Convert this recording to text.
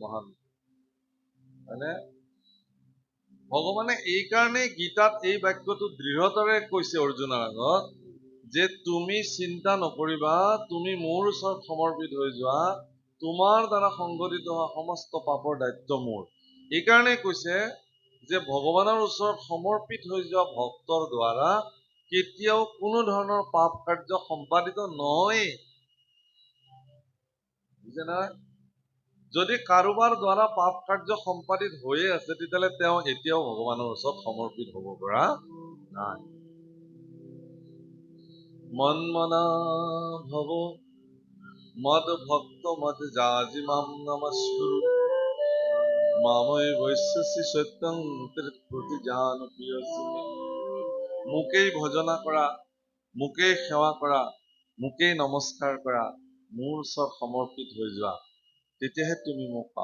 মহান মানে ভগৱানে এই কাৰণেই গীতাত এই বাক্যটো দৃঢ়তাৰে কৈছে অৰ্জুনৰ আগত যে তুমি চিন্তা নকৰিবা, তুমি মোৰ ওচৰত সমৰ্পিত হৈ যোৱা, তোমাৰ দ্বাৰা সংঘটিত হোৱা সমস্ত পাপৰ দায়িত্ব মোৰ। এই কাৰণেই কৈছে যে ভগৱানৰ ওচৰত সমৰ্পিত হৈ যোৱা ভক্তৰ দ্বাৰা কেতিয়াও কোনো ধৰণৰ পাপ কাৰ্য সম্পাদিত নহয়। বুজে নহয়? যদি কাৰোবাৰ দ্বাৰা পাপ কাৰ্য সম্পাদিত হৈয়ে আছে তেতিয়াহ'লে তেওঁ এতিয়াও ভগৱানৰ ওচৰত সমৰ্পিত হ'ব পৰা নাই। মন মনা ভৱ মদ ভক্ত মদ জাজি মাম নমস্কুৰু মামৈ বৈশ্যসি সত্যং প্ৰতি জান প্ৰিয়সিমে। মোকেই ভজনা কৰা, মোকেই সেৱা কৰা, মোকেই নমস্কাৰ কৰা, মোৰ ওচৰত সমৰ্পিত হৈ যোৱা, তেতিয়াহে তুমি মোক পাবা।